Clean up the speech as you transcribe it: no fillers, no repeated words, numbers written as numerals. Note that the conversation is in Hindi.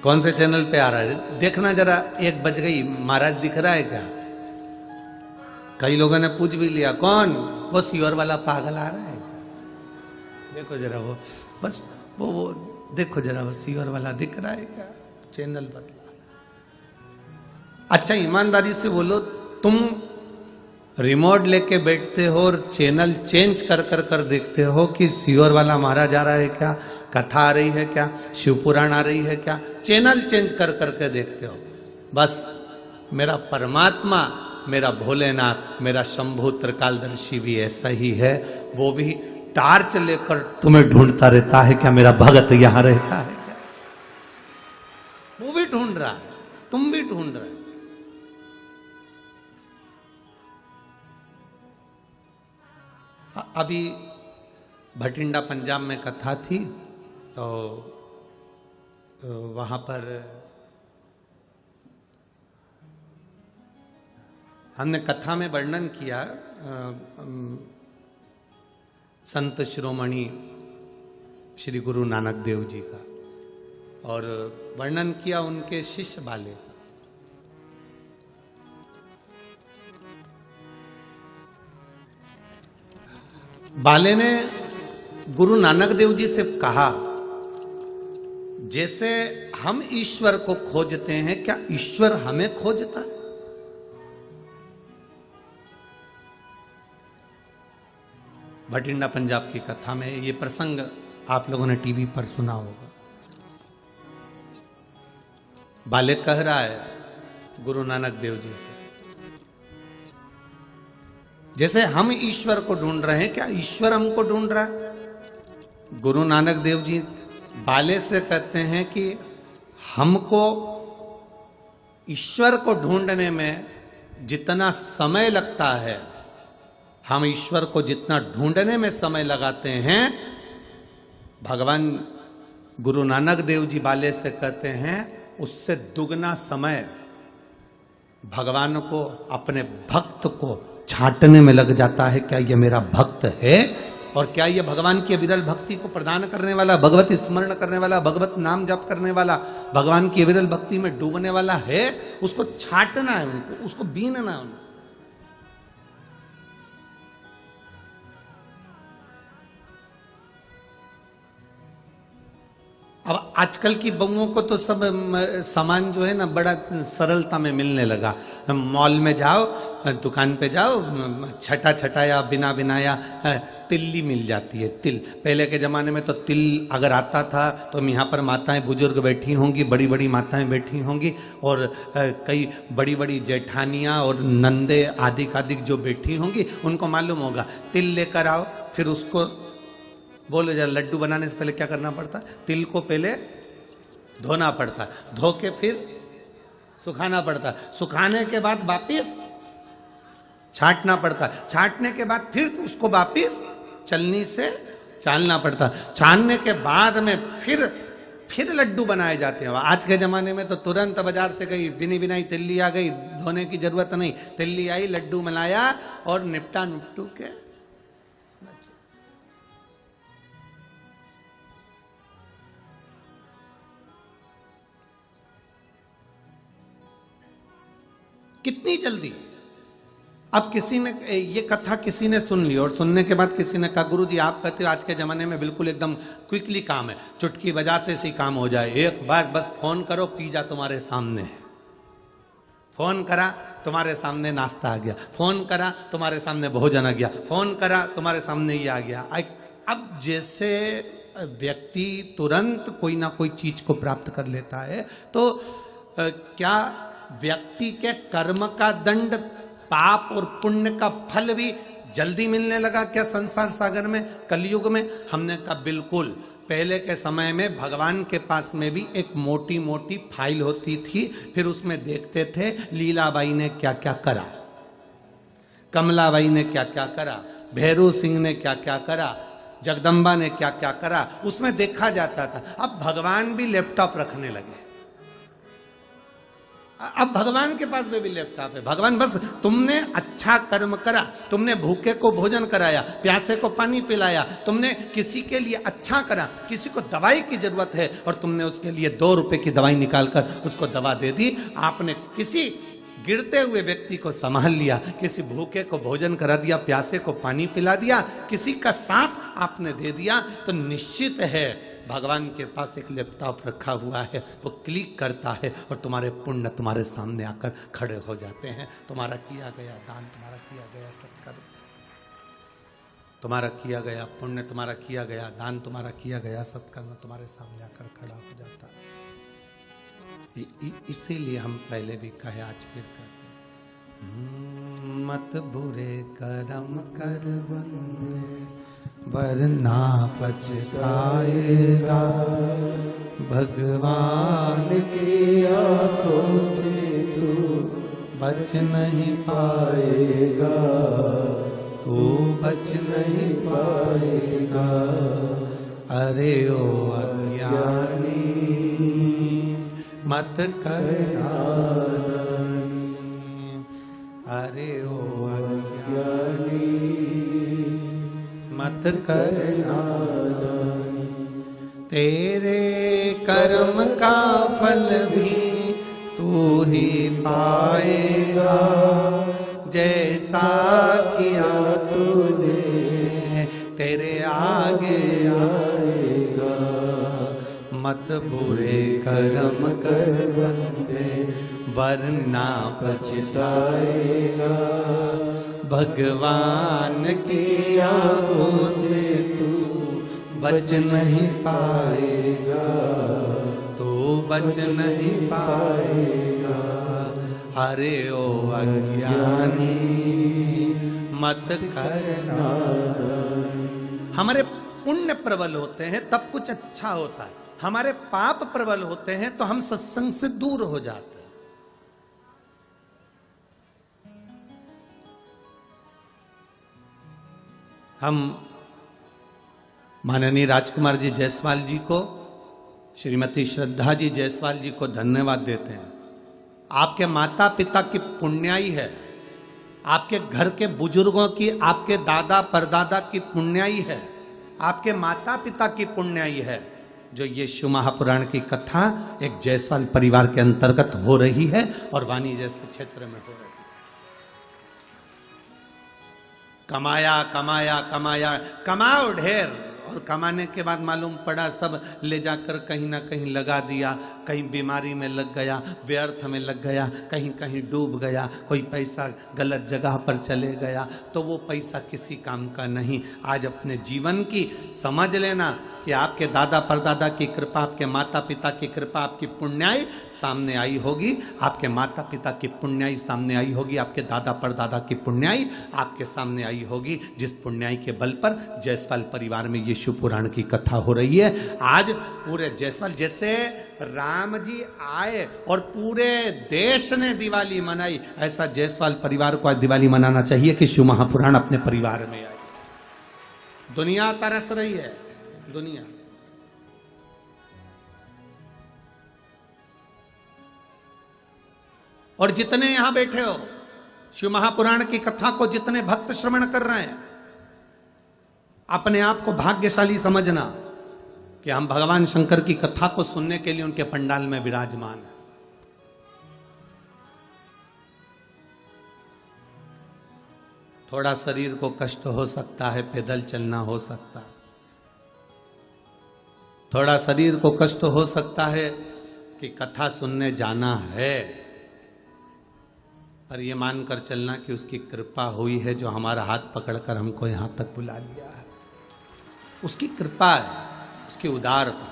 कौन से चैनल पे आ रहा है देखना जरा, 1 बज गई, महाराज दिख रहा है क्या? कई लोगों ने पूछ भी लिया, कौन? वो सीवर वाला पागल आ रहा है क्या? देखो जरा वो, बस वो देखो जरा, वो सीवर वाला दिख रहा है क्या? चैनल बदला। अच्छा ईमानदारी से बोलो, तुम रिमोट लेके बैठते हो और चैनल चेंज कर कर कर देखते हो कि सीवर वाला महाराज आ रहा है क्या, कथा आ रही है क्या, शिवपुराण आ रही है क्या? चैनल चेंज कर करके देखते हो। बस मेरा परमात्मा, मेरा भोलेनाथ, मेरा शंभु त्रिकालदर्शी भी ऐसा ही है। वो भी टार्च लेकर तुम्हें ढूंढता रहता है, क्या मेरा भगत यहां रहता है क्या? वो भी ढूंढ रहा है, तुम भी ढूंढ रहे हो। अभी भटिंडा पंजाब में कथा थी, तो वहां पर हमने कथा में वर्णन किया संत शिरोमणि श्री गुरु नानक देव जी का, और वर्णन किया उनके शिष्य बाले का। बाले ने गुरु नानक देव जी से कहा, जैसे हम ईश्वर को खोजते हैं, क्या ईश्वर हमें खोजता है? भटिंडा पंजाब की कथा में ये प्रसंग आप लोगों ने टीवी पर सुना होगा। बाले कह रहा है गुरु नानक देव जी से, जैसे हम ईश्वर को ढूंढ रहे हैं, क्या ईश्वर हमको ढूंढ रहा है? गुरु नानक देव जी बाले से कहते हैं कि हमको ईश्वर को ढूंढने में जितना समय लगता है, हम ईश्वर को जितना ढूंढने में समय लगाते हैं, भगवान गुरु नानक देव जी बाले से कहते हैं उससे दुगना समय भगवान को, अपने भक्त को छांटने में लग जाता है। क्या ये मेरा भक्त है? और क्या ये भगवान की अविरल भक्ति को प्रदान करने वाला, भगवत स्मरण करने वाला, भगवत नाम जप करने वाला, भगवान की अविरल भक्ति में डूबने वाला है? उसको छांटना है, उनको, उसको बीनना है उनको। अब आजकल की बहुओं को तो सब सामान जो है ना बड़ा सरलता में मिलने लगा। मॉल में जाओ, दुकान पे जाओ, छटा छटाया बिना बिनाया तिल्ली मिल जाती है। तिल, पहले के ज़माने में तो तिल अगर आता था तो यहाँ पर माताएं बुजुर्ग बैठी होंगी, बड़ी बड़ी माताएं बैठी होंगी, और कई बड़ी बड़ी जेठानियाँ और नंदे आदि आदि जो बैठी होंगी, उनको मालूम होगा तिल लेकर आओ, फिर उसको बोलो जरा, लड्डू बनाने से पहले क्या करना पड़ता है? तिल को पहले धोना पड़ता है, धो के फिर सुखाना पड़ता है, सुखाने के बाद वापिस छांटना पड़ता है, छांटने के बाद फिर उसको वापिस चलनी से चालना पड़ता है, छानने के बाद में फिर लड्डू बनाए जाते हैं। आज के जमाने में तो तुरंत बाजार से गई बिनी बिनाई तिल्ली आ गई, धोने की जरूरत नहीं, तिल्ली आई, लड्डू मिलाया और निपटा निपटू के। कितनी जल्दी। अब किसी ने ये कथा किसी ने सुन ली और सुनने के बाद किसी ने कहा, गुरु जी आप कहते हो आज के ज़माने में बिल्कुल एकदम क्विकली काम है, चुटकी बजाते से ही काम हो जाए, एक बार बस फोन करो, पिज़्ज़ा तुम्हारे सामने है, फोन करा तुम्हारे सामने नाश्ता आ गया, फोन करा तुम्हारे सामने भोजन आ गया, फोन करा तुम्हारे सामने ये आ गया। अब जैसे व्यक्ति तुरंत कोई ना कोई चीज को प्राप्त कर लेता है, तो क्या व्यक्ति के कर्म का दंड, पाप और पुण्य का फल भी जल्दी मिलने लगा क्या संसार सागर में, कलयुग में? हमने कहा बिल्कुल। पहले के समय में भगवान के पास में भी एक मोटी मोटी फाइल होती थी, फिर उसमें देखते थे लीलाबाई ने क्या क्या करा, कमलाबाई ने क्या क्या करा, भैरू सिंह ने क्या क्या करा, जगदम्बा ने क्या क्या करा, उसमें देखा जाता था। अब भगवान भी लैपटॉप रखने लगे। अब भगवान के पास में भी लैपटॉप है। भगवान बस तुमने अच्छा कर्म करा, तुमने भूखे को भोजन कराया, प्यासे को पानी पिलाया, तुमने किसी के लिए अच्छा करा, किसी को दवाई की जरूरत है और तुमने उसके लिए 2 रुपए की दवाई निकालकर उसको दवा दे दी, आपने किसी गिरते हुए व्यक्ति को संभाल लिया, किसी भूखे को भोजन करा दिया, प्यासे को पानी पिला दिया, किसी का साथ आपने दे दिया, तो निश्चित है भगवान के पास एक लैपटॉप रखा हुआ है, वो क्लिक करता है और तुम्हारे पुण्य तुम्हारे सामने आकर खड़े हो जाते हैं। तुम्हारा किया गया दान, तुम्हारा किया गया सत्कर्म, तुम्हारा किया गया पुण्य, तुम्हारा किया गया दान, तुम्हारा किया गया सत्कर्म तुम्हारे सामने आकर खड़ा हो जाता है। इसीलिए हम पहले भी कहे, आज फिर कहते हैं, मत बुरे कर्म कर बंदे वरना पछताएगा, भगवान की आंखों से तू बच नहीं पाएगा, तू बच नहीं पाएगा। अरे ओ अज्ञानी मत कर नादानी, अरे ओ अज्ञानी मत कर नादानी, तेरे कर्म का फल भी तू ही पाएगा, जैसा किया तूने तेरे आगे आएगा। मत बुरे कर्म कर बंदे वरना पछताएगा, भगवान की आंखों से तू बच नहीं पाएगा, तू बच नहीं पाएगा। अरे ओ अज्ञानी मत करना। हमारे पुण्य प्रबल होते हैं तब कुछ अच्छा होता है, हमारे पाप प्रबल होते हैं तो हम सत्संग से दूर हो जाते हैं। हम माननीय राजकुमार जी जायसवाल जी को, श्रीमती श्रद्धा जी जायसवाल जी को धन्यवाद देते हैं। आपके माता पिता की पुण्याई है, आपके घर के बुजुर्गों की, आपके दादा परदादा की पुण्याई है, आपके माता पिता की पुण्याई है, जो ये शिव महापुराण की कथा एक जायसवाल परिवार के अंतर्गत हो रही है और वाणी जैसे क्षेत्र में हो रही है। कमाया कमाया कमाया, कमाओ ढेर, और कमाने के बाद मालूम पड़ा सब ले जाकर कहीं ना कहीं लगा दिया, कहीं बीमारी में लग गया, व्यर्थ में लग गया, कहीं कहीं डूब गया, कोई पैसा गलत जगह पर चले गया, तो वो पैसा किसी काम का नहीं। आज अपने जीवन की समझ लेना कि आपके दादा परदादा की कृपा, आपके माता पिता की कृपा, आपकी पुण्याई सामने आई होगी, आपके माता पिता की पुण्याई सामने आई होगी, आपके दादा परदादा की पुण्याई आपके सामने आई होगी, जिस पुण्याई के बल पर जायसवाल परिवार में ये शिव पुराण की कथा हो रही है। आज पूरे जायसवाल, जैसे राम जी आए और पूरे देश ने दिवाली मनाई, ऐसा जायसवाल परिवार को आज दिवाली मनाना चाहिए कि शिव महापुराण अपने परिवार में आए। दुनिया तरस रही है, दुनिया। और जितने यहां बैठे हो, शिव महापुराण की कथा को जितने भक्त श्रवण कर रहे हैं, अपने आप को भाग्यशाली समझना कि हम भगवान शंकर की कथा को सुनने के लिए उनके पंडाल में विराजमान हैं। थोड़ा शरीर को कष्ट हो सकता है, पैदल चलना हो सकता है, थोड़ा शरीर को कष्ट हो सकता है कि कथा सुनने जाना है, पर यह मानकर चलना कि उसकी कृपा हुई है, जो हमारा हाथ पकड़कर हमको यहां तक बुला लिया है। उसकी कृपा है, उसकी उदारता।